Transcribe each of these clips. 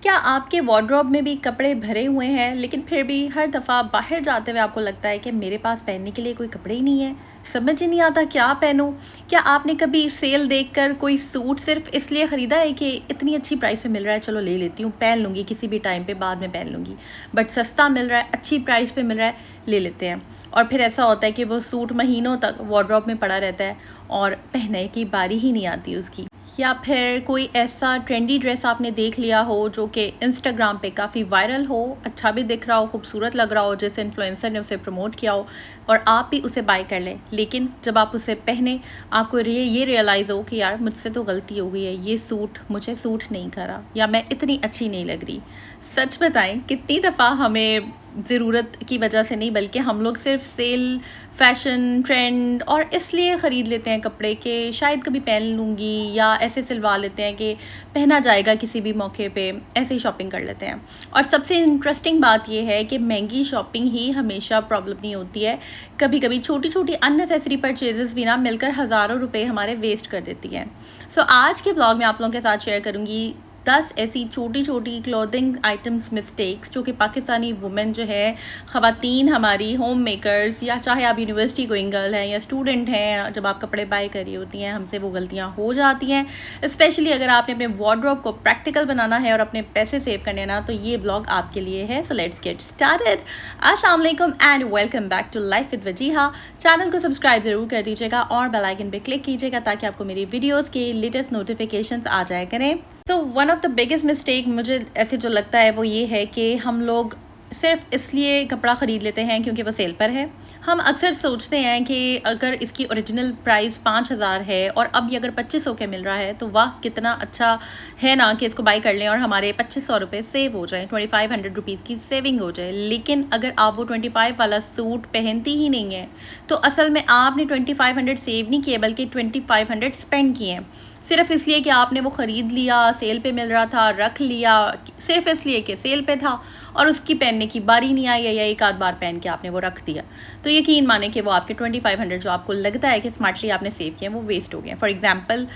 क्या आपके वार्डरोब में भी कपड़े भरे हुए हैं लेकिन फिर भी हर दफ़ा बाहर जाते हुए आपको लगता है कि मेरे पास पहनने के लिए कोई कपड़े ही नहीं है, समझ ही नहीं आता क्या पहनूं? क्या आपने कभी सेल देखकर कोई सूट सिर्फ इसलिए ख़रीदा है कि इतनी अच्छी प्राइस पे मिल रहा है, चलो ले लेती हूँ, पहन लूँगी किसी भी टाइम पे, बाद में पहन लूँगी, बट सस्ता मिल रहा है, अच्छी प्राइस पे मिल रहा है, ले लेते हैं। और फिर ऐसा होता है कि वो सूट महीनों तक वार्डरोब में पड़ा रहता है और पहनने की बारी ही नहीं आती उसकी। या फिर कोई ऐसा ट्रेंडी ड्रेस आपने देख लिया हो जो कि इंस्टाग्राम पे काफ़ी वायरल हो, अच्छा भी दिख रहा हो, खूबसूरत लग रहा हो, जैसे इन्फ्लुएंसर ने उसे प्रमोट किया हो और आप भी उसे बाय कर लें, लेकिन जब आप उसे पहने आपको ये रियलाइज़ हो कि यार मुझसे तो गलती हो गई है, ये सूट मुझे सूट नहीं करा या मैं इतनी अच्छी नहीं लग रही। सच बताएं कितनी दफ़ा हमें ज़रूरत की वजह से नहीं बल्कि हम लोग सिर्फ सेल, फ़ैशन, ट्रेंड और इसलिए ख़रीद लेते हैं कपड़े कि शायद कभी पहन लूँगी, या ऐसे सिलवा लेते हैं कि पहना जाएगा किसी भी मौके पे, ऐसे ही शॉपिंग कर लेते हैं। और सबसे इंटरेस्टिंग बात यह है कि महंगी शॉपिंग ही हमेशा प्रॉब्लम नहीं होती है, कभी कभी छोटी छोटी अननेसेसरी परचेजेस भी ना मिलकर हज़ारों रुपए हमारे वेस्ट कर देती हैं। सो आज के ब्लॉग में आप लोगों के साथ शेयर करूँगी 10 ऐसी छोटी छोटी क्लोथिंग आइटम्स मिस्टेक्स जो कि पाकिस्तानी वुमेन जो है, ख़वातीन हमारी होम मेकर्स, या चाहे आप यूनिवर्सिटी गोइंग गर्ल हैं या स्टूडेंट हैं, जब आप कपड़े बाय कर रही होती हैं हमसे वो गलतियां हो जाती हैं। स्पेशली अगर आपने अपने वार्डरोब को प्रैक्टिकल बनाना है और अपने पैसे सेव करने ना, तो ये ब्लॉग आपके लिए है। So let's get started. अस्सलाम वालेकुम and welcome back to life with Wajiha. Channel को सब्सक्राइब ज़रूर कर दीजिएगा और बेल आइकन पे क्लिक कीजिएगा ताकि आपको मेरी वीडियोज़ के लेटेस्ट नोटिफिकेशंस आ जाया करें। तो one of the biggest mistake मुझे ऐसे जो लगता है वो ये है कि हम लोग सिर्फ इसलिए कपड़ा ख़रीद लेते हैं क्योंकि वो सेल पर है। हम अक्सर सोचते हैं कि अगर इसकी ओरिजिनल प्राइस 5,000 है और अब ये अगर 2500 के मिल रहा है तो वाह कितना अच्छा है ना कि इसको बाई कर लें और हमारे 2500 रुपये सेव हो जाए, 2500 रुपीज़ की सेविंग हो जाए। लेकिन अगर आप वो 25 वाला सूट पहनती ही नहीं है तो असल में आपने 2500 सेव नहीं किए बल्कि 2500 स्पेंड किए हैं, सिर्फ इसलिए कि आपने वो ख़रीद लिया, सेल पे मिल रहा था, रख लिया सिर्फ इसलिए कि सेल पे था और उसकी पहनने की बारी नहीं आई या एक आध बार पहन के आपने वो रख दिया। तो यकीन माने कि वो आपके 2500 जो आपको लगता है कि स्मार्टली आपने सेव किए वो वेस्ट हो गए। फॉर एग्जांपल,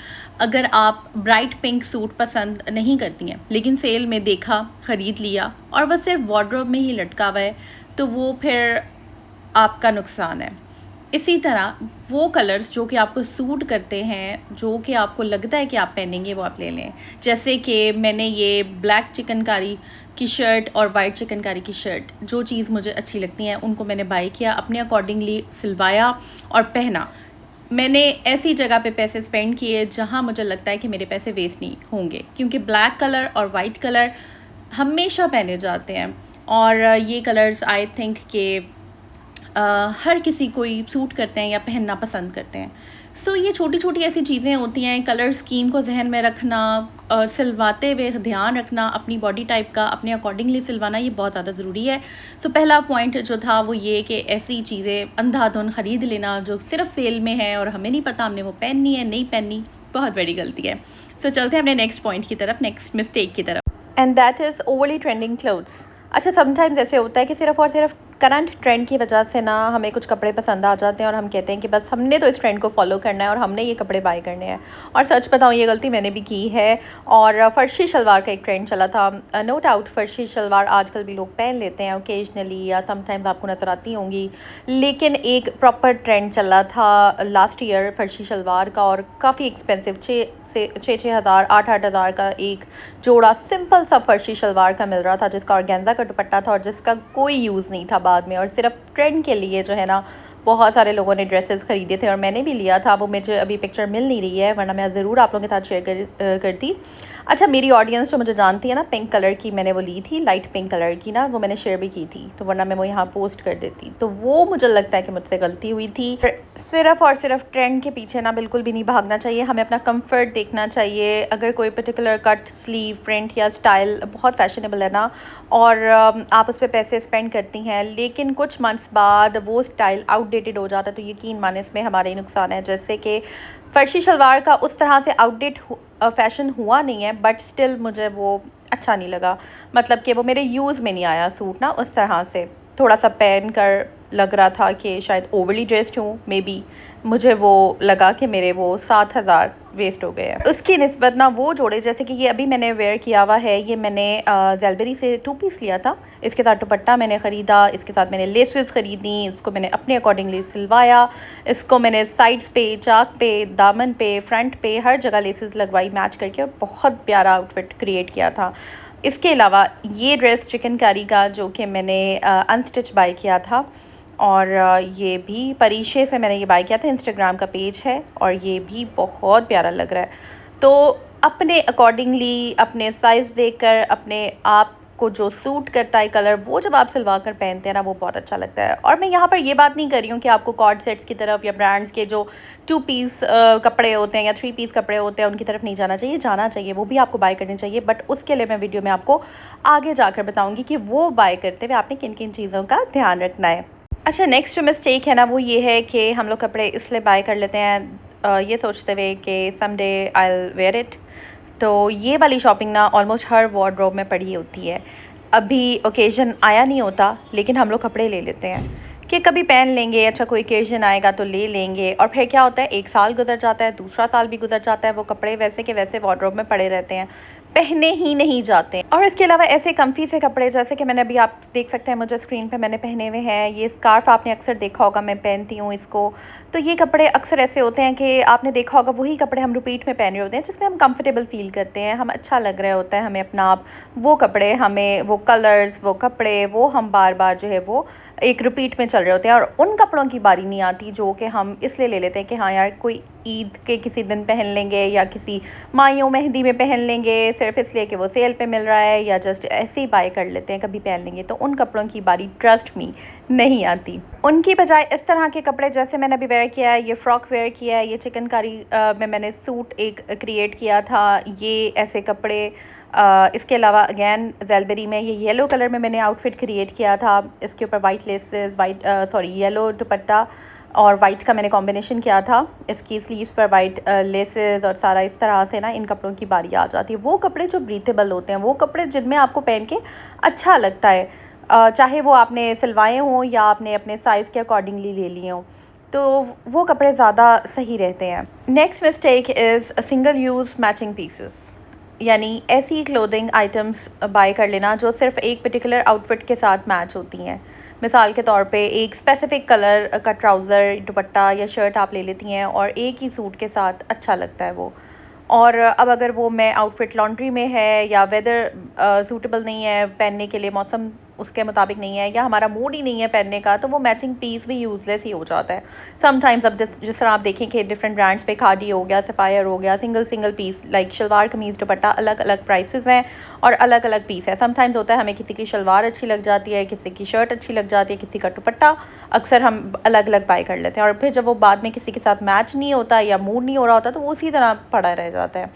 अगर आप ब्राइट पिंक सूट पसंद नहीं करती हैं लेकिन सेल में देखा, ख़रीद लिया और वह सिर्फ वार्डरोब में ही लटका हुआ है, तो वो फिर आपका नुकसान है। इसी तरह वो कलर्स जो कि आपको सूट करते हैं, जो कि आपको लगता है कि आप पहनेंगे, वो आप ले लें। जैसे कि मैंने ये ब्लैक चिकनकारी की शर्ट और वाइट चिकनकारी की शर्ट, जो चीज़ मुझे अच्छी लगती हैं उनको मैंने बाय किया, अपने अकॉर्डिंगली सिलवाया और पहना। मैंने ऐसी जगह पे पैसे स्पेंड किए जहाँ मुझे लगता है कि मेरे पैसे वेस्ट नहीं होंगे, क्योंकि ब्लैक कलर और वाइट कलर हमेशा पहने जाते हैं और ये कलर्स आई थिंक कि हर किसी कोई सूट करते हैं या पहनना पसंद करते हैं। सो ये छोटी छोटी ऐसी चीज़ें होती हैं, कलर स्कीम को जहन में रखना और सिलवाते हुए ध्यान रखना अपनी बॉडी टाइप का, अपने अकॉर्डिंगली सिलवाना, ये बहुत ज़्यादा ज़रूरी है। सो पहला पॉइंट जो था वो ये कि ऐसी चीज़ें अंधाधुन ख़रीद लेना जो सिर्फ सेल में है और हमें नहीं पता हमने वो पहननी है नहीं पहननी, बहुत बड़ी गलती है। सो चलते हैं अपने नेक्स्ट पॉइंट की तरफ, नेक्स्ट मिस्टेक की तरफ, and that is overly trending clothes. अच्छा, समटाइम्स ऐसे होता है कि सिर्फ और सिर्फ करंट ट्रेंड की वजह से ना हमें कुछ कपड़े पसंद आ जाते हैं और हम कहते हैं कि बस हमने तो इस ट्रेंड को फॉलो करना है और हमने ये कपड़े बाय करने हैं। और सच बताऊँ ये गलती मैंने भी की है। और फ़र्शी शलवार का एक ट्रेंड चला था, नो डाउट फ़र्शी शलवार आजकल भी लोग पहन लेते हैं ओकेजनली या समटाइम्स आपको नज़र आती होंगी, लेकिन एक प्रॉपर ट्रेंड चला था लास्ट ईयर फ़र्शी शलवार का और काफ़ी एक्सपेंसिव, 6 हज़ार 8 हज़ार का एक जोड़ा सिंपल सा फ़र्शी शलवार का मिल रहा था, जिसका ऑर्गेन्जा का दुपट्टा था और जिसका कोई यूज़ नहीं था बाद में, और सिर्फ ट्रेंड के लिए जो है ना बहुत सारे लोगों ने ड्रेसेस खरीदे थे और मैंने भी लिया था। वो मुझे अभी पिक्चर मिल नहीं रही है वरना मैं ज़रूर आप लोगों के साथ शेयर करती। अच्छा, मेरी ऑडियंस जो मुझे जानती है ना, पिंक कलर की मैंने वो ली थी, लाइट पिंक कलर की ना, वो मैंने शेयर भी की थी, तो वरना मैं वो यहाँ पोस्ट कर देती। तो वो मुझे लगता है कि मुझसे गलती हुई थी। सिर्फ और सिर्फ ट्रेंड के पीछे ना बिल्कुल भी नहीं भागना चाहिए, हमें अपना कंफर्ट देखना चाहिए। अगर कोई पर्टिकुलर कट, स्लीव, प्रिंट या स्टाइल बहुत फैशनेबल है ना और आप उस पर पैसे स्पेंड करती हैं लेकिन कुछ मंथ्स बाद वो स्टाइल आउटडेटेड हो जाता है, तो यकीन माने इसमें हमारा ही नुकसान है। जैसे कि फ़र्शी शलवार का उस तरह से आउटडेट फ़ैशन हुआ नहीं है, बट स्टिल मुझे वो अच्छा नहीं लगा, मतलब कि वो मेरे यूज़ में नहीं आया सूट ना उस तरह से। थोड़ा सा पहन कर लग रहा था कि शायद ओवरली ड्रेस्ड हूँ, मे बी मुझे वो लगा कि मेरे वो 7,000 वेस्ट हो गए हैं। उसकी निस्बत ना वो जोड़े, जैसे कि ये अभी मैंने वेयर किया हुआ है, ये मैंने ज़ेलबेरी से 2 पीस लिया था। इसके साथ दुपट्टा मैंने ख़रीदा, इसके साथ मैंने लेसेस ख़रीदी, इसको मैंने अपने अकॉर्डिंगली सिलवाया, इसको मैंने साइड्स पे, चाक पे, दामन पे, फ्रंट पे हर जगह लेसेस लगवाई मैच करके, और बहुत प्यारा आउटफिट क्रिएट किया था। इसके अलावा ये ड्रेस चिकनकारी का जो कि मैंने अनस्टिच बाय किया था, और ये भी परीशे से मैंने ये बाय किया था, इंस्टाग्राम का पेज है, और ये भी बहुत प्यारा लग रहा है। तो अपने अकॉर्डिंगली, अपने साइज़ देखकर, अपने आप को जो सूट करता है कलर, वो जब आप सिलवा कर पहनते हैं ना, वो बहुत अच्छा लगता है। और मैं यहाँ पर ये बात नहीं कर रही हूँ कि आपको कॉर्ड सेट्स की तरफ या ब्रांड्स के जो 2 पीस कपड़े होते हैं या 3 पीस कपड़े होते हैं उनकी तरफ नहीं जाना चाहिए, जाना चाहिए, वो भी आपको बाय करने चाहिए। बट उसके लिए मैं वीडियो में आपको आगे जाकर बताऊँगी कि वो बाय करते हुए आपने किन किन चीज़ों का ध्यान रखना है। अच्छा, नेक्स्ट जो मिस्टेक है ना, वो ये है कि हम लोग कपड़े इसलिए बाय कर लेते हैं ये सोचते हुए कि someday I will where it. तो ये वाली शॉपिंग ना ऑलमोस्ट हर वार्डरोब में पड़ी होती है। अभी ओकेज़न आया नहीं होता, लेकिन हम लोग कपड़े ले लेते हैं कि कभी पहन लेंगे, अच्छा कोई ओकेज़न आएगा तो ले लेंगे, और फिर क्या होता है, 1 साल गुजर जाता है, दूसरा साल भी गुजर जाता है, वो कपड़े वैसे के वैसे वार्डरोब में पड़े रहते हैं, पहने ही नहीं जाते। और इसके अलावा ऐसे कम्फी से कपड़े, जैसे कि मैंने अभी, आप देख सकते हैं मुझे स्क्रीन पे मैंने पहने हुए हैं, ये स्कार्फ़ आपने अक्सर देखा होगा, मैं पहनती हूँ इसको। तो ये कपड़े अक्सर ऐसे होते हैं कि आपने देखा होगा, वही कपड़े हम रिपीट में पहन रहे होते हैं, जिसमें हम कंफर्टेबल फ़ील करते हैं, हम अच्छा लग रहा होता है हमें अपना आप, वो कपड़े हमें, वो कलर्स, वो कपड़े, वो हम बार बार जो है वो एक रिपीट में चल रहे होते हैं। और उन कपड़ों की बारी नहीं आती जो कि हम इसलिए ले लेते हैं कि हाँ यार, कोई ईद के किसी दिन पहन लेंगे, या किसी माइयों मेहंदी में पहन लेंगे, सिर्फ इसलिए कि वो सेल पे मिल रहा है, या जस्ट ऐसे ही बाय कर लेते हैं, कभी पहन लेंगे। तो उन कपड़ों की बारी, ट्रस्ट मी, नहीं आती। उनकी बजाय इस तरह के कपड़े, जैसे मैंने अभी वेयर किया है, ये फ़्रॉक वेयर किया है, ये चिकनकारी में मैंने सूट एक क्रिएट किया था, ये ऐसे कपड़े। इसके अलावा अगैन ज़ेलबेरी में ये येलो कलर में मैंने आउटफिट क्रिएट किया था, इसके ऊपर वाइट लेसेस, येलो दुपट्टा और वाइट का मैंने कॉम्बिनेशन किया था, इसकी स्लीव्स पर वाइट लेसेस, और सारा इस तरह से ना इन कपड़ों की बारी आ जाती है। वो कपड़े जो ब्रीथेबल होते हैं, वो कपड़े जिनमें आपको पहन के अच्छा लगता है, चाहे वो आपने सिलवाए हों या आपने अपने साइज़ के अकॉर्डिंगली ले लिए हों, तो वो कपड़े ज़्यादा सही रहते हैं। Next mistake is single use matching pieces, यानी ऐसी क्लोथिंग आइटम्स बाय कर लेना जो सिर्फ एक पर्टिकुलर आउटफिट के साथ मैच होती हैं। मिसाल के तौर पे एक स्पेसिफ़िक कलर का ट्राउज़र, दुपट्टा या शर्ट आप ले लेती हैं, और एक ही सूट के साथ अच्छा लगता है वो। और अब अगर वो मैं आउटफिट लॉन्ड्री में है, या वेदर सूटेबल नहीं है पहनने के लिए, मौसम उसके मुताबिक नहीं है, या हमारा मूड ही नहीं है पहनने का, तो वो मैचिंग पीस भी यूज़लेस ही हो जाता है समटाइम्स। अब जिस तरह आप देखें कि डिफरेंट ब्रांड्स पे खादी हो गया, सफ़ायर हो गया, सिंगल पीस लाइक शलवार कमीज़ दुपट्टा, अलग अलग प्राइसेस हैं और अलग अलग पीस है। समटाइम्स होता है हमें किसी की शलवार अच्छी लग जाती है, किसी की शर्ट अच्छी लग जाती है, किसी का दुपट्टा, अक्सर हम अलग अलग बाय कर लेते हैं, और फिर जब वो बाद में किसी के साथ मैच नहीं होता या मूड नहीं हो रहा होता, तो वो उसी तरह पड़ा रह जाता है।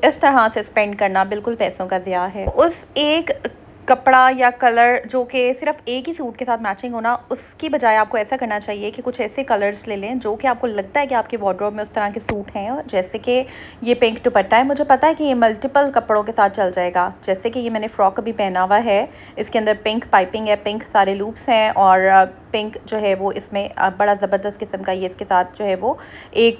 इस तरह से स्पेंड करना बिल्कुल पैसों का ज़िया है। उस एक कपड़ा या कलर जो कि सिर्फ एक ही सूट के साथ मैचिंग होना, उसकी बजाय आपको ऐसा करना चाहिए कि कुछ ऐसे कलर्स ले लें जो कि आपको लगता है कि आपके वार्डरोब में उस तरह के सूट हैं। और जैसे कि ये पिंक दुपट्टा है, मुझे पता है कि ये मल्टीपल कपड़ों के साथ चल जाएगा। जैसे कि ये मैंने फ़्रॉक अभी पहना हुआ है, इसके अंदर पिंक पाइपिंग है, पिंक सारे लूप्स हैं, और पिंक जो है वो इसमें बड़ा ज़बरदस्त किस्म का ये इसके साथ जो है वो एक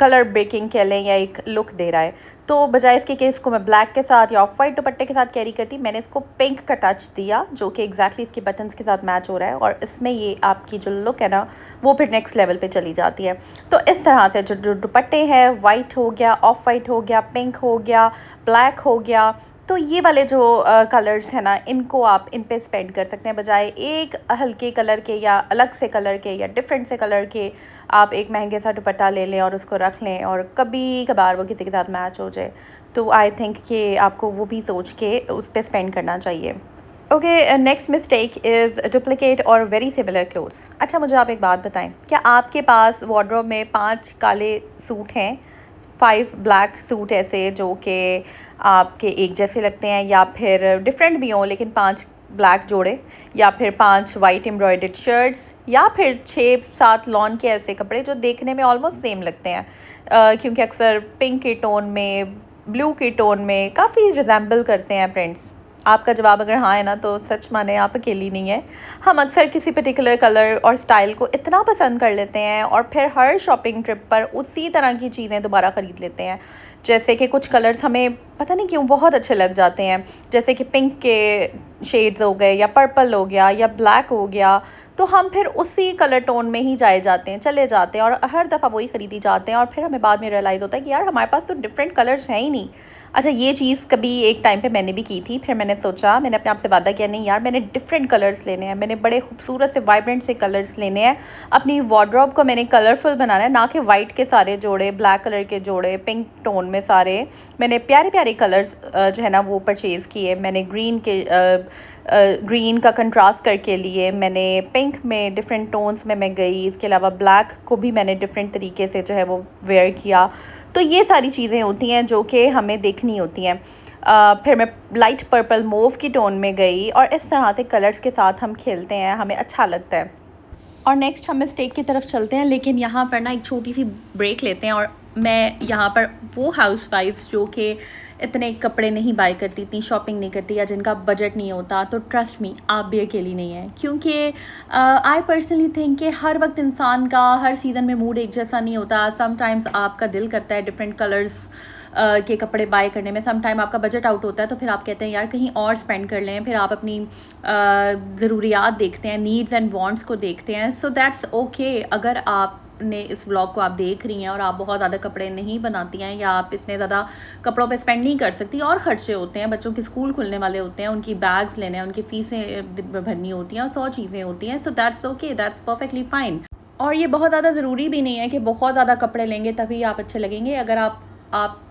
कलर ब्रेकिंग कह लें या एक लुक दे रहा है। तो बजाय इसके कि इसको मैं ब्लैक के साथ या ऑफ वाइट दुपट्टे के साथ कैरी करती, मैंने इसको पिंक का टच दिया जो कि एग्जैक्टली इसके बटन्स के साथ मैच हो रहा है, और इसमें ये आपकी जो लुक है ना, वो फिर नेक्स्ट लेवल पे चली जाती है। तो इस तरह से जो दुपट्टे हैं, वाइट हो गया, ऑफ वाइट हो गया, पिंक हो गया, ब्लैक हो गया, तो ये वाले जो कलर्स हैं ना, इनको आप इन पे स्पेंड कर सकते हैं, बजाय एक हल्के कलर के या अलग से कलर के या डिफरेंट से कलर के आप एक महंगे सा दुपट्टा ले लें और उसको रख लें, और कभी कभार वो किसी के साथ मैच हो जाए। तो आई थिंक कि आपको वो भी सोच के उस पर स्पेंड करना चाहिए। Okay, next mistake is duplicate और वेरी सिमिलर क्लोथ्स। अच्छा, मुझे आप एक बात बताएं, क्या आपके पास वार्डरोब में 5 काले सूट हैं, 5 ब्लैक सूट ऐसे जो कि आपके एक जैसे लगते हैं, या फिर डिफरेंट भी हों लेकिन 5 ब्लैक जोड़े, या फिर 5 वाइट एम्ब्रॉयडर्ड शर्ट्स, या फिर 6-7 लॉन के ऐसे कपड़े जो देखने में ऑलमोस्ट सेम लगते हैं, क्योंकि अक्सर पिंक के टोन में, ब्लू के टोन में काफ़ी रिजेंबल करते हैं प्रिंट्स। आपका जवाब अगर हाँ है ना तो सच माने आप अकेली नहीं है। हम अक्सर किसी पर्टिकुलर कलर और स्टाइल को इतना पसंद कर लेते हैं और फिर हर शॉपिंग ट्रिप पर उसी तरह की चीज़ें दोबारा ख़रीद लेते हैं। जैसे कि कुछ कलर्स हमें पता नहीं क्यों बहुत अच्छे लग जाते हैं, जैसे कि पिंक के शेड्स हो गए या पर्पल हो गया या ब्लैक हो गया, तो हम फिर उसी कलर टोन में ही चले जाते हैं और हर दफ़ा वही ख़रीदी जाते हैं और फिर हमें बाद में रियलाइज़ होता है कि यार हमारे पास तो डिफरेंट कलर्स हैं ही नहीं। अच्छा, ये चीज़ कभी एक टाइम पे मैंने भी की थी। फिर मैंने सोचा, मैंने अपने आप से वादा किया, नहीं यार मैंने डिफरेंट कलर्स लेने हैं, मैंने बड़े खूबसूरत से वाइब्रेंट से कलर्स लेने हैं। अपनी वार्डरोब को मैंने कलरफुल बनाना है, ना कि वाइट के सारे जोड़े, ब्लैक कलर के जोड़े, पिंक टोन में सारे। मैंने प्यारे प्यारे कलर्स जो है ना वो परचेज़ किए। मैंने ग्रीन का कंट्रास्ट करके लिए, मैंने पिंक में डिफरेंट टोन्स में मैं गई। इसके अलावा ब्लैक को भी मैंने डिफरेंट तरीके से जो है वो वेयर किया। तो ये सारी चीज़ें होती हैं जो कि हमें देखनी होती हैं। फिर मैं लाइट पर्पल मूव की टोन में गई और इस तरह से कलर्स के साथ हम खेलते हैं, हमें अच्छा लगता है। और नेक्स्ट हम मिस्टेक की तरफ चलते हैं, लेकिन यहाँ पर ना एक छोटी सी ब्रेक लेते हैं। और मैं यहाँ पर वो हाउसवाइफ्स जो कि इतने कपड़े नहीं बाय करती, इतनी शॉपिंग नहीं करती या जिनका बजट नहीं होता, तो ट्रस्ट मी आप भी अकेली नहीं हैं। क्योंकि आई पर्सनली थिंक कि हर वक्त इंसान का हर सीज़न में मूड एक जैसा नहीं होता। समटाइम्स आपका दिल करता है डिफरेंट कलर्स के कपड़े बाय करने में, सम टाइम आपका बजट आउट होता है तो फिर आप कहते हैं यार कहीं और स्पेंड कर लें। फिर आप अपनी ज़रूरियात देखते हैं, नीड्स एंड वांट्स को देखते हैं। So that's okay. अगर आपने इस व्लॉग को आप देख रही हैं और आप बहुत ज़्यादा कपड़े नहीं बनाती हैं या आप इतने ज़्यादा कपड़ों पे स्पेंड नहीं कर सकती, और ख़र्चे होते हैं, बच्चों के स्कूल खुलने वाले होते हैं, उनकी बैग्स लेने हैं, उनकी फ़ीसें भरनी होती हैं और 100 चीज़ें होती हैं। So that's okay, that's perfectly fine. और ये बहुत ज़्यादा ज़रूरी भी नहीं है कि बहुत ज़्यादा कपड़े लेंगे तभी आप अच्छे लगेंगे। अगर आप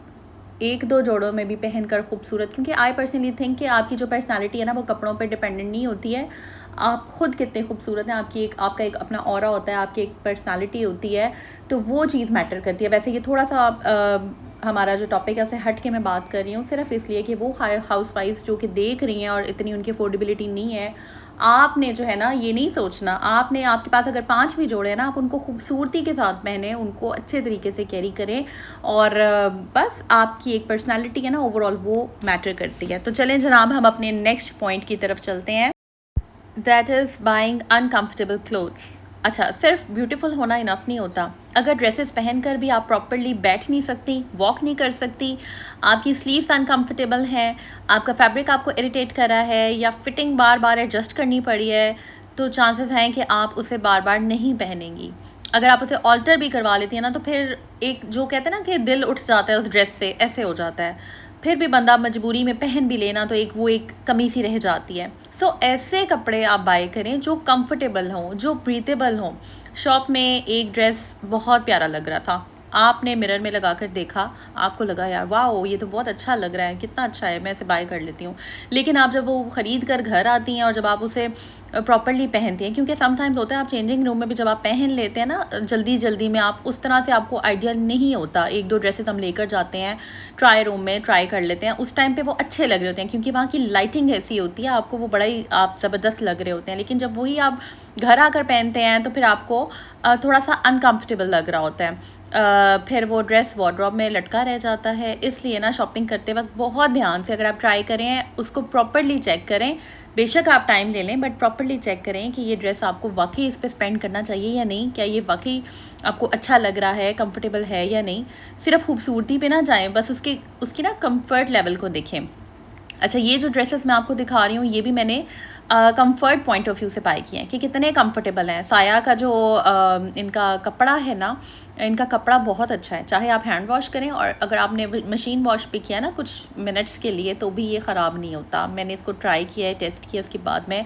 एक दो जोड़ों में भी पहनकर खूबसूरत, क्योंकि आई पर्सनली थिंक कि आपकी जो पर्सनालिटी है ना वो कपड़ों पे डिपेंडेंट नहीं होती है। आप खुद कितने खूबसूरत हैं, आपका एक अपना ऑरा होता है, आपकी एक पर्सनालिटी होती है, तो वो चीज़ मैटर करती है। वैसे ये थोड़ा सा हमारा जो टॉपिक है उसे हट के मैं बात कर रही हूँ, सिर्फ इसलिए कि वो हाउसवाइफ्स जो कि देख रही हैं और इतनी उनकी अफोर्डेबिलिटी नहीं है, आपने जो है ना ये नहीं सोचना। आपके पास अगर 5 भी जोड़े हैं ना, आप उनको खूबसूरती के साथ पहने, उनको अच्छे तरीके से कैरी करें और बस आपकी एक पर्सनालिटी है ना ओवरऑल वो मैटर करती है। तो चलें जनाब, हम अपने नेक्स्ट पॉइंट की तरफ चलते हैं, that is buying uncomfortable clothes. अच्छा, सिर्फ ब्यूटीफुल होना इनफ नहीं होता। अगर ड्रेसेस पहनकर भी आप प्रॉपर्ली बैठ नहीं सकती, वॉक नहीं कर सकती, आपकी स्लीव्स अनकम्फर्टेबल हैं, आपका फैब्रिक आपको इरिटेट कर रहा है या फिटिंग बार बार एडजस्ट करनी पड़ी है, तो चांसेस हैं कि आप उसे बार बार नहीं पहनेंगी। अगर आप उसे ऑल्टर भी करवा लेती हैं ना, तो फिर एक जो कहते हैं ना कि दिल उठ जाता है उस ड्रेस से, ऐसे हो जाता है। फिर भी बंदा मजबूरी में पहन भी लेना तो एक कमी सी रह जाती है। सो ऐसे कपड़े आप बाय करें जो कंफर्टेबल हों, जो ब्रीथेबल हों। शॉप में एक ड्रेस बहुत प्यारा लग रहा था, आपने मिरर में लगा कर देखा, आपको लगा यार वाह ये तो बहुत अच्छा लग रहा है, कितना अच्छा है, मैं इसे बाय कर लेती हूँ। लेकिन आप जब वो ख़रीद कर घर आती हैं और जब आप उसे प्रॉपर्ली पहनती हैं, क्योंकि समटाइम्स होता है आप चेंजिंग रूम में भी जब आप पहन लेते हैं ना जल्दी में, आप उस तरह से आपको आइडिया नहीं होता। 1-2 ड्रेसेस हम लेकर जाते हैं, ट्राई रूम में ट्राई कर लेते हैं, उस टाइम पे वो अच्छे लग रहे होते हैं क्योंकि वहाँ की लाइटिंग ऐसी होती है, आपको वो बड़ा ही आप ज़बरदस्त लग रहे होते हैं। लेकिन जब वही आप घर आकर पहनते हैं तो फिर आपको थोड़ा सा अनकम्फर्टेबल लग रहा होता है। फिर वो ड्रेस वार्डरोब में लटका रह जाता है। इसलिए ना शॉपिंग करते वक्त बहुत ध्यान से अगर आप ट्राई करें, उसको प्रॉपर्ली चेक करें। बेशक आप टाइम ले लें बट प्रॉपर्ली चेक करें कि ये ड्रेस आपको वाकई इस पे स्पेंड करना चाहिए या नहीं, क्या ये वाकई आपको अच्छा लग रहा है, कंफर्टेबल है या नहीं। सिर्फ खूबसूरती पे ना जाएं, बस उसकी ना कंफर्ट लेवल को देखें। अच्छा, ये जो ड्रेसेस मैं आपको दिखा रही हूँ ये भी मैंने कंफर्ट पॉइंट ऑफ व्यू से पाई किए हैं कि कितने कंफर्टेबल हैं। साया का जो इनका कपड़ा है ना, इनका कपड़ा बहुत अच्छा है, चाहे आप हैंड वॉश करें और अगर आपने मशीन वॉश भी किया ना कुछ मिनट्स के लिए तो भी ये ख़राब नहीं होता। मैंने इसको ट्राई किया है, टेस्ट किया, उसके बाद मैं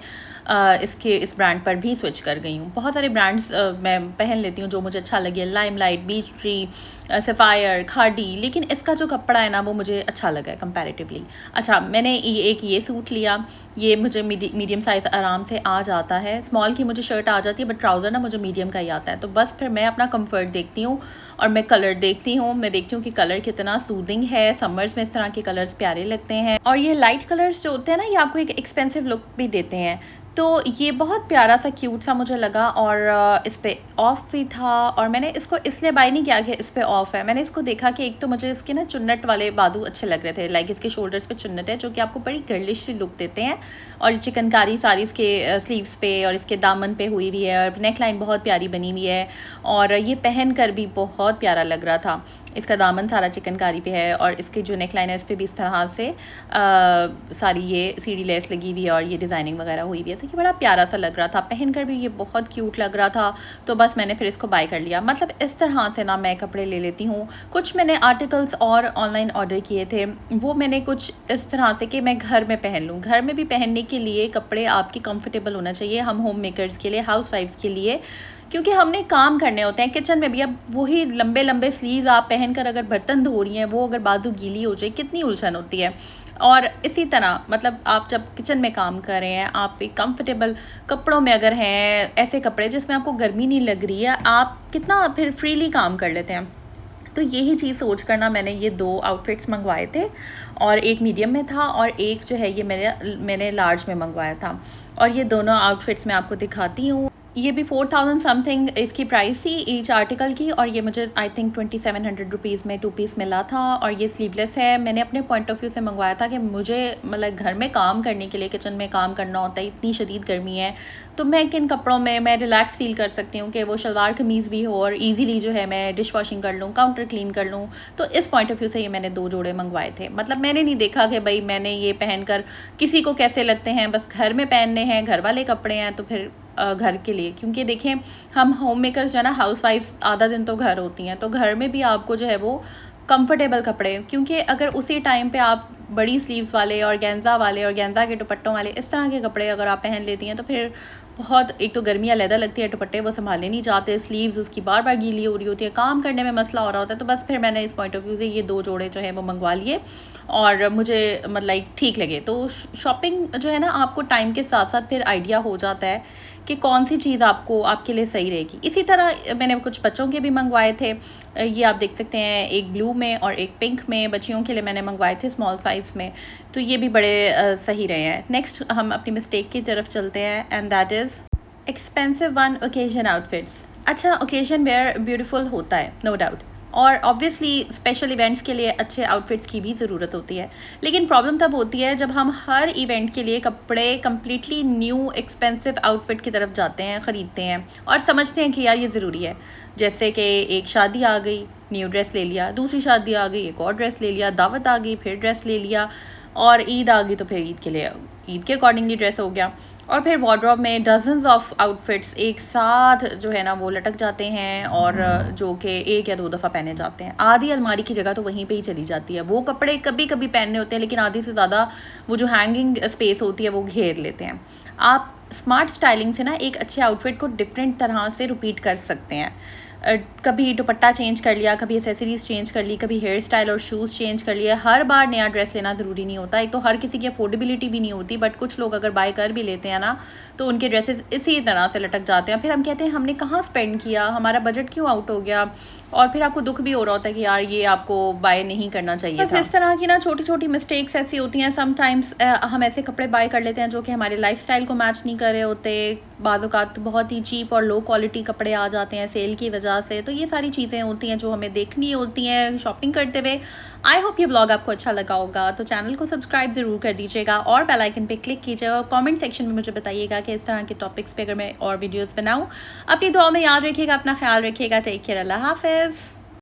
इस ब्रांड पर भी स्विच कर गई हूँ। बहुत सारे ब्रांड्स मैं पहन लेती हूँ जो मुझे अच्छा लगे, limelight, beech tree, sapphire, khadi, लेकिन इसका जो कपड़ा है ना वो मुझे अच्छा लगा है कंपैरेटिवली। अच्छा, मैंने ये सूट लिया, ये मुझे मीडियम साइज़ आराम से आ जाता है। स्मॉल की मुझे शर्ट आ जाती है बट ट्राउज़र ना मुझे मीडियम का ही आता है। तो बस फिर मैं अपना कंफर्ट देखती हूँ और मैं कलर देखती हूँ, मैं देखती हूँ कि कलर कितना सूदिंग है। समर्स में इस तरह के कलर्स प्यारे लगते हैं और ये लाइट कलर्स जो होते हैं ना ये आपको एक एक्सपेंसिव लुक भी देते हैं। तो ये बहुत प्यारा सा क्यूट सा मुझे लगा और इस पे ऑफ भी था और मैंने इसको इसलिए बाय नहीं किया कि इस पे ऑफ है। मैंने इसको देखा कि एक तो मुझे इसके ना चुन्नट वाले बाजू अच्छे लग रहे थे, लाइक इसके शोल्डर्स पे चुन्नट है जो कि आपको बड़ी गर्लिश सी लुक देते हैं, और चिकनकारी सारी इसके स्लीव्स पे और इसके दामन पे हुई हुई है, और नेक लाइन बहुत प्यारी बनी हुई है, और ये पहन कर भी बहुत प्यारा लग रहा था। इसका दामन सारा चिकनकारी पे है और इसकी जो नेक लाइन है इस पर भी इस तरह से सारी ये सीढ़ी लेस लगी हुई है और ये डिज़ाइनिंग वगैरह हुई हुई है, तो ये बड़ा प्यारा सा लग रहा था, पहन कर भी ये बहुत क्यूट लग रहा था। तो बस मैंने फिर इसको बाय कर लिया। मतलब इस तरह से ना मैं कपड़े ले लेती हूँ। कुछ मैंने आर्टिकल्स और ऑनलाइन ऑर्डर किए थे, वो मैंने कुछ इस तरह से कि मैं घर में पहन लूँ। घर में भी पहनने के लिए कपड़े आपके कंफर्टेबल होना चाहिए, हम होम मेकर्स के लिए, हाउस वाइफ्स के लिए, क्योंकि हमने काम करने होते हैं किचन में भी। अब वही लंबे लंबे स्लीव्स आप पहनकर अगर बर्तन धो रही हैं, वो अगर बाजू गीली हो जाए कितनी उलझन होती है। और इसी तरह मतलब आप जब किचन में काम कर रहे हैं, आप एक कंफर्टेबल कपड़ों में अगर हैं, ऐसे कपड़े जिसमें आपको गर्मी नहीं लग रही है, आप कितना फिर फ्रीली काम कर लेते हैं। तो यही चीज़ सोच कर ना मैंने ये 2 आउटफिट्स मंगवाए थे, और एक मीडियम में था और एक जो है ये मैंने लार्ज में मंगवाया था। और ये दोनों आउटफिट्स मैं आपको दिखाती हूँ। ये भी 4000 समथिंग इसकी प्राइस थी ईच आर्टिकल की, और ये मुझे आई थिंक 2700 रुपीज़ में 2 पीस मिला था। और ये स्लीवलेस है। मैंने अपने पॉइंट ऑफ व्यू से मंगवाया था कि मुझे मतलब घर में काम करने के लिए, किचन में काम करना होता है, इतनी शदीद गर्मी है, तो मैं किन कपड़ों में मैं रिलैक्स फील कर सकती हूँ कि वो शलवार कमीज़ भी हो और ईज़िली जो है मैं डिश वॉशिंग कर लूँ, काउंटर क्लीन कर लूँ। तो इस पॉइंट ऑफ व्यू से ये मैंने 2 जोड़े मंगवाए थे। मतलब मैंने नहीं देखा कि भाई मैंने ये पहन कर किसी को कैसे लगते हैं, बस घर में पहनने हैं, घर वाले कपड़े हैं, तो फिर घर के लिए। क्योंकि देखें, हम होम मेकर्स जो है ना, हाउस वाइफ्स आधा दिन तो घर होती हैं, तो घर में भी आपको जो है वो कंफर्टेबल कपड़े, क्योंकि अगर उसी टाइम पे आप बड़ी स्लीव्स वाले और गेंजा के दुपट्टों वाले इस तरह के कपड़े अगर आप पहन लेती हैं, तो फिर बहुत, एक तो गर्मियाँ अलहदा लगती है, दुपट्टे वो संभाले नहीं जाते, स्लीव्स उसकी बार बार गीली हो रही होती है, काम करने में मसला हो रहा होता है। तो बस फिर मैंने इस पॉइंट ऑफ व्यू से ये 2 जोड़े जो है वो मंगवा लिए, और मुझे मतलब ठीक लगे। तो शॉपिंग जो है ना, आपको टाइम के साथ साथ फिर आइडिया हो जाता है कि कौन सी चीज़ आपको आपके लिए सही रहेगी। इसी तरह मैंने कुछ बच्चों के भी मंगवाए थे, ये आप देख सकते हैं, एक ब्लू में और एक पिंक में, बच्चियों के लिए मैंने मंगवाए थे स्मॉल साइज़ में। तो ये भी बड़े सही रहे हैं। नेक्स्ट हम अपनी मिस्टेक की तरफ चलते हैं, and that is expensive one occasion outfits. अच्छा, ओकेजन वेयर ब्यूटीफुल होता है, नो डाउट, और ऑब्वियसली स्पेशल इवेंट्स के लिए अच्छे आउटफिट्स की भी ज़रूरत होती है। लेकिन प्रॉब्लम तब होती है जब हम हर इवेंट के लिए कपड़े कम्प्लीटली न्यू एक्सपेंसिव आउटफिट की तरफ जाते हैं, ख़रीदते हैं और समझते हैं कि यार ये ज़रूरी है। जैसे कि एक शादी आ गई, न्यू ड्रेस ले लिया, दूसरी शादी आ गई, एक और ड्रेस ले लिया, दावत आ गई, फिर ड्रेस ले लिया, और ईद आ गई तो फिर ईद के लिए ईद के अकॉर्डिंगली ड्रेस हो गया। और फिर वार्डरोब में डजन्स ऑफ आउटफिट्स एक साथ जो है ना वो लटक जाते हैं, और जो कि 1 या 2 दफ़ा पहने जाते हैं। आधी अलमारी की जगह तो वहीं पे ही चली जाती है। वो कपड़े कभी कभी पहनने होते हैं, लेकिन आधी से ज़्यादा वो जो हैंगिंग स्पेस होती है वो घेर लेते हैं। आप स्मार्ट स्टाइलिंग से ना एक अच्छे आउटफिट को डिफरेंट तरह से रिपीट कर सकते हैं। कभी दुपट्टा चेंज कर लिया, कभी एसेसरीज़ चेंज कर ली, कभी हेयर स्टाइल और शूज़ चेंज कर लिए। हर बार नया ड्रेस लेना ज़रूरी नहीं होता। एक तो हर किसी की अफोर्डेबिलिटी भी नहीं होती, बट कुछ लोग अगर बाय कर भी लेते हैं ना, तो उनके ड्रेसेस इसी तरह से लटक जाते हैं। फिर हम कहते हैं हमने कहाँ स्पेंड किया, हमारा बजट क्यों आउट हो गया, और फिर आपको दुख भी हो रहा होता है कि यार ये आपको बाय नहीं करना चाहिए था। इस तरह की ना छोटी छोटी मिस्टेक्स ऐसी होती हैं। समटाइम्स हम ऐसे कपड़े बाय कर लेते हैं जो कि हमारे लाइफस्टाइल को मैच नहीं कर रहे होते। बाज़ औक़ात बहुत ही चीप और लो क्वालिटी कपड़े आ जाते हैं सेल की वजह से। तो ये सारी चीज़ें होती हैं जो हमें देखनी होती हैं शॉपिंग करते हुए। आई होप ये ब्लॉग आपको अच्छा लगा होगा, तो चैनल को सब्सक्राइब ज़रूर कर दीजिएगा और बेल आइकन पे क्लिक कीजिएगा, और कमेंट सेक्शन में मुझे बताइएगा कि इस तरह के टॉपिक्स पे अगर मैं और वीडियोस बनाऊं। अपनी दुआ में याद रखिएगा, अपना ख्याल रखिएगा। टेक केयर, अल्लाह हाफ़िज़।